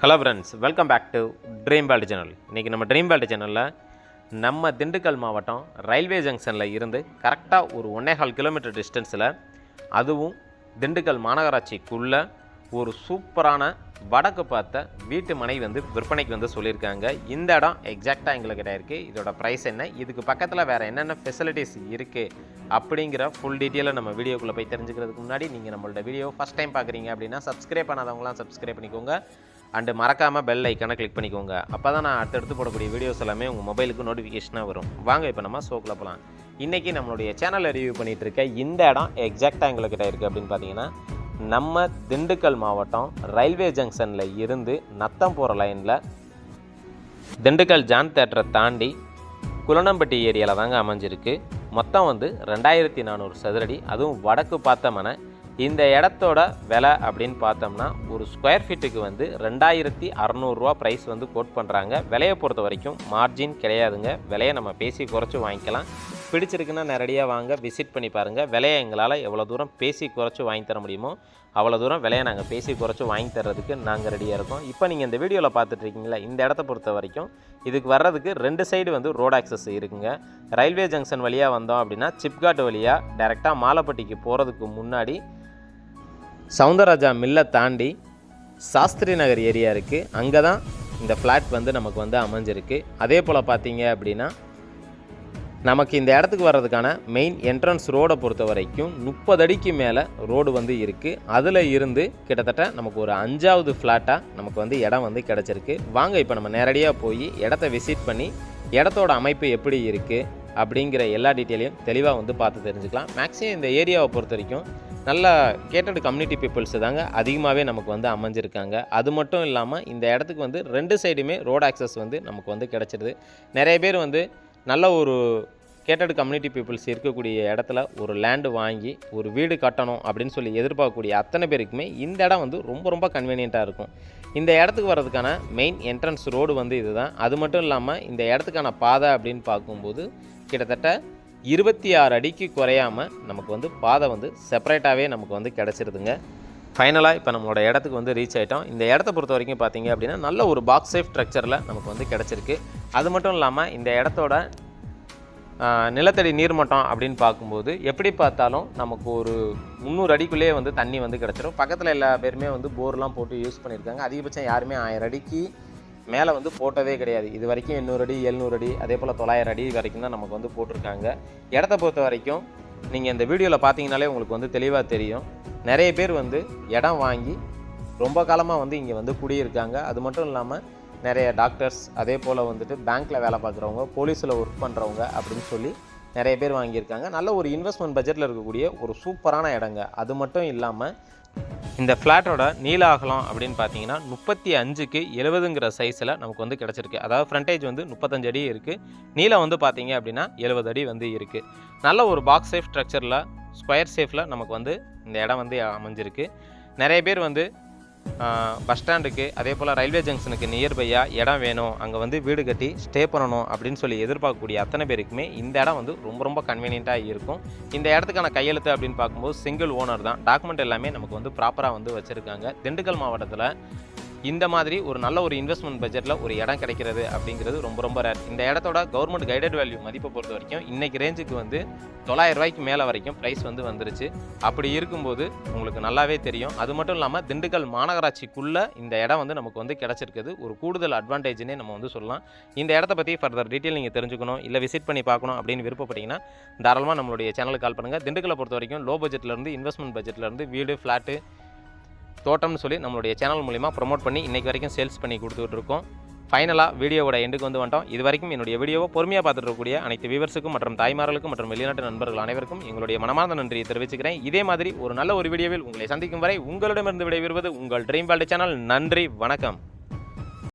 Hello friends, welcome back to dream world channel. இன்றைக்கி நம்ம dream world சேனலில் நம்ம திண்டுக்கல் மாவட்டம் ரயில்வே ஜங்ஷனில் இருந்து கரெக்டாக ஒரு 1.25 கிலோமீட்டர் டிஸ்டன்ஸில், அதுவும் திண்டுக்கல் மாநகராட்சிக்குள்ளே ஒரு சூப்பரான வடக்கு பார்த்த வீட்டு மனை விற்பனைக்கு சொல்லியிருக்காங்க. இந்த இடம் எக்ஸாக்டாக எங்களுக்கு இருக்குது. இதோட ப்ரைஸ் என்ன, இதுக்கு பக்கத்தில் வேறு என்னென்ன ஃபெசிலிட்டிஸ் இருக்குது அப்படிங்கிற ஃபுல் டீட்டெயிலை நம்ம வீடியோக்குள்ளே போய் தெரிஞ்சுக்கிறதுக்கு முன்னாடி நீங்கள் நம்மளோட வீடியோ ஃபஸ்ட் டைம் பார்க்குறீங்க அப்படின்னா சப்ஸ்கிரைப் பண்ணாதவங்களாம் சப்ஸ்கிரைப் பண்ணிக்கோங்க. அண்டு மறக்காமல் பெல் ஐக்கானை கிளிக் பண்ணிக்கோங்க. அப்போ தான் நான் அடுத்தடுத்து போடக்கூடிய வீடியோஸ் எல்லாமே உங்கள் மொபைலுக்கு நோட்டிஃபிகேஷனாக வரும். வாங்க இப்போ நம்ம ஷோக்குள்ள போகலாம். இன்றைக்கி நம்மளுடைய சேனலில் ரிவ்யூ பண்ணிகிட்டு இருக்க இந்த இடம் எக்ஸாக்டாக எங்கள்கிட்ட இருக்குது அப்படின்னு பார்த்தீங்கன்னா, நம்ம திண்டுக்கல் மாவட்டம் ரயில்வே ஜங்ஷனில் இருந்து நத்தம் போகிற லைனில் திண்டுக்கல் ஜான் தேட்டரை தாண்டி குலனம்பட்டி ஏரியாவில் தாங்க அமைஞ்சிருக்கு. மொத்தம் 2400 சதுரடி, அதுவும் வடக்கு பார்த்த மனை. இந்த இடத்தோட விலை அப்படின்னு பார்த்தோம்னா ஒரு ஸ்கொயர் ஃபீட்டுக்கு 2600 ரூபா ப்ரைஸ் கோட் பண்ணுறாங்க. விலையை பொறுத்த வரைக்கும் மார்ஜின் கிடையாதுங்க. விலையை நம்ம பேசி குறைச்சி வாங்கிக்கலாம். பிடிச்சிருக்குன்னா நேரடியாக வாங்க, விசிட் பண்ணி பாருங்கள். விலையை எங்களால் எவ்வளோ தூரம் பேசி குறைச்சி வாங்கி தர முடியுமோ அவ்வளோ தூரம் விலையை நாங்கள் பேசி குறைச்சி வாங்கி தர்றதுக்கு நாங்கள் ரெடியாக இருக்கோம். இப்போ நீங்கள் இந்த வீடியோவில் பார்த்துட்ருக்கீங்களா, இந்த இடத்த பொறுத்த வரைக்கும் இதுக்கு வர்றதுக்கு 2 சைடு ரோட் ஆக்சஸ் இருக்குங்க. ரயில்வே ஜங்ஷன் வழியாக வந்தோம் அப்படின்னா சிப்காட் வழியாக டைரெக்டாக மாலப்பட்டிக்கு போகிறதுக்கு முன்னாடி சவுந்தரராஜா மில்லை தாண்டி சாஸ்திரி நகர் ஏரியா இருக்குது. அங்கே தான் இந்த ஃப்ளாட் நமக்கு அமைஞ்சிருக்கு. அதே போல் பார்த்தீங்க அப்படின்னா நமக்கு இந்த இடத்துக்கு வர்றதுக்கான மெயின் என்ட்ரன்ஸ் ரோடை பொறுத்த வரைக்கும் 30 அடிக்கு மேலே ரோடு இருக்குது. அதில் இருந்து கிட்டத்தட்ட நமக்கு ஒரு 5வது ஃப்ளாட்டாக நமக்கு இடம் கிடச்சிருக்கு. வாங்க இப்போ நம்ம நேரடியாக போய் இடத்த விசிட் பண்ணி இடத்தோட அமைப்பு எப்படி இருக்குது அப்படிங்கிற எல்லா டீட்டெயிலையும் தெளிவாக பார்த்து தெரிஞ்சுக்கலாம். மேக்ஸிமம் இந்த ஏரியாவை பொறுத்த வரைக்கும் நல்லா கேட்டட் கம்யூனிட்டி பீப்புள்ஸ் தாங்க அதிகமாகவே நமக்கு அமைஞ்சிருக்காங்க. அது மட்டும் இல்லாமல் இந்த இடத்துக்கு 2 சைடுமே ரோட் ஆக்சஸ் நமக்கு கிடச்சிருது. நிறைய பேர் நல்ல ஒரு கேட்டட் கம்யூனிட்டி பீப்புள்ஸ் இருக்கக்கூடிய இடத்துல ஒரு லேண்டு வாங்கி ஒரு வீடு கட்டணும் அப்படின்னு சொல்லி எதிர்பார்க்கக்கூடிய அத்தனை பேருக்குமே இந்த இடம் ரொம்ப ரொம்ப கன்வீனியண்ட்டாக இருக்கும். இந்த இடத்துக்கு வர்றதுக்கான மெயின் என்ட்ரன்ஸ் ரோடு இதுதான். அது மட்டும் இல்லாமல் இந்த இடத்துக்கான பாதை அப்படின்னு பார்க்கும்போது கிட்டத்தட்ட 26 அடிக்கு குறையாமல் நமக்கு பாதை செப்பரேட்டாகவே நமக்கு கிடச்சிருதுங்க. ஃபைனலாக இப்போ நம்மளோட இடத்துக்கு ரீச் ஆகிட்டோம். இந்த இடத்த பொறுத்த வரைக்கும் பார்த்தீங்க அப்படின்னா நல்ல ஒரு பாக்ஸ் சேஃப் ஸ்ட்ரக்சரில் நமக்கு கிடச்சிருக்கு. அது மட்டும் இல்லாமல் இந்த இடத்தோட நிலத்தடி நீர்மட்டம் அப்படின்னு பார்க்கும்போது எப்படி பார்த்தாலும் நமக்கு ஒரு 300 அடிக்குள்ளேயே தண்ணி கிடச்சிரும். பக்கத்தில் எல்லா பேருமே போர்லாம் போட்டு யூஸ் பண்ணியிருக்காங்க. அதிகபட்சம் யாருமே 1000 அடிக்கு மேலே போட்டதே கிடையாது. இது வரைக்கும் 800 அடி 700 அடி அதே போல் 900 அடி வரைக்கும் தான் நமக்கு போட்டிருக்காங்க. இடத்த பொறுத்த வரைக்கும் நீங்கள் இந்த வீடியோவில் பார்த்தீங்கனாலே உங்களுக்கு தெளிவாக தெரியும். நிறைய பேர் இடம் வாங்கி ரொம்ப காலமாக இங்கே குடியிருக்காங்க. அது மட்டும் இல்லாமல் நிறைய டாக்டர்ஸ் அதே போல் பேங்க்கில் வேலை பார்க்குறவங்க, போலீஸில் ஒர்க் பண்ணுறவங்க அப்படின்னு சொல்லி நிறைய பேர் வாங்கியிருக்காங்க. நல்ல ஒரு இன்வெஸ்ட்மெண்ட் பட்ஜெட்டில் இருக்கக்கூடிய ஒரு சூப்பரான இடங்க. அது மட்டும் இல்லாமல் இந்த ஃப்ளாட்டோட நீள அகலம் அப்படின்னு பார்த்தீங்கன்னா 35க்கு 70ங்கிற சைஸில் நமக்கு கிடச்சிருக்கு. அதாவது ஃப்ரண்டேஜ் 35 அடி இருக்குது. நீளம் பார்த்தீங்க அப்படின்னா 70 அடி இருக்குது. நல்ல ஒரு பாக்ஸ் சேஃப் ஸ்ட்ரக்சரில் ஸ்கொயர் சேஃபில் நமக்கு இந்த இடம் அமைஞ்சிருக்கு. நிறைய பேர் பஸ் ஸ்டாண்டுக்கு அதே போல் ரயில்வே ஜங்ஷனுக்கு நியர்பையாக இடம் வேணும், அங்கே வீடு கட்டி ஸ்டே பண்ணணும் அப்படின்னு சொல்லி எதிர்பார்க்கக்கூடிய அத்தனை பேருக்குமே இந்த இடம் ரொம்ப ரொம்ப கன்வீனியண்ட்டாக இருக்கும். இந்த இடத்துக்கான கையெழுத்து அப்படின்னு பார்க்கும்போது சிங்கிள் ஓனர் தான். டாக்குமெண்ட் எல்லாமே நமக்கு ப்ராப்பராக வச்சுருக்காங்க. திண்டுக்கல் மாவட்டத்தில் இந்த மாதிரி ஒரு நல்ல ஒரு இன்வெஸ்ட்மெண்ட் பட்ஜெட்டில் ஒரு இடம் கிடைக்கிறது அப்படிங்கிறது ரொம்ப ரொம்ப ரேர். இந்த இடத்தோட கவர்மெண்ட் கைடட் வேல்யூ மதிப்பை பொறுத்த வரைக்கும் இன்றைக்கி ரேஞ்சுக்கு 900 ரூபாய்க்கு மேலே வரைக்கும் ப்ரைஸ் வந்துருச்சு. அப்படி இருக்கும்போது உங்களுக்கு நல்லாவே தெரியும். அது மட்டும் இல்லாமல் திண்டுக்கல் மாநகராட்சிக்குள்ளே இந்த இடம் நமக்கு கிடச்சிருக்குது ஒரு கூடுதல் அட்வான்டேஜ்னே நம்ம சொல்லலாம். இந்த இடத்த பற்றி ஃபர்தர் டீட்டெயில் நீங்கள் தெரிஞ்சுக்கணும், இல்லை விசிட் பண்ணி பார்க்கணும் அப்படின்னு விருப்பப்பட்டீங்கன்னா தாராளமாக நம்மளுடைய சேனலுக்கு கால் பண்ணுங்கள். திண்டுக்கலை பொறுத்த வரைக்கும் லோ பட்ஜெட்லேருந்து இன்வெஸ்ட்மெண்ட் பட்ஜெட்லேருந்து வீடு, ஃப்ளாட்டு, தோட்டம்னு சொல்லி நம்மளுடைய சேனல் மூலிமா ப்ரொமோட் பண்ணி இன்றைக்கி வரைக்கும் சேல்ஸ் பண்ணி கொடுத்துட்டு இருக்கோம். ஃபைனலாக வீடியோவோட எண்டுக்கு வந்துட்டோம். இது வரைக்கும் என்னுடைய வீடியோவை பொறுமையாக பார்த்துட்டு இருக்கக்கூடிய அனைத்து வியூவர்ஸுக்கும் மற்றும் தாய்மார்களுக்கும் மற்றும் வெளிநாட்டு நண்பர்கள் அனைவருக்கும் எங்களுடைய மனமார்ந்த நன்றியை தெரிவிச்சுக்கிறேன். இதே மாதிரி ஒரு நல்ல ஒரு வீடியோவில் உங்களை சந்திக்கும் வரை உங்களிடமிருந்து விடைபெறுவது உங்கள் ட்ரீம் வேர்ல்டு சேனல். நன்றி, வணக்கம்.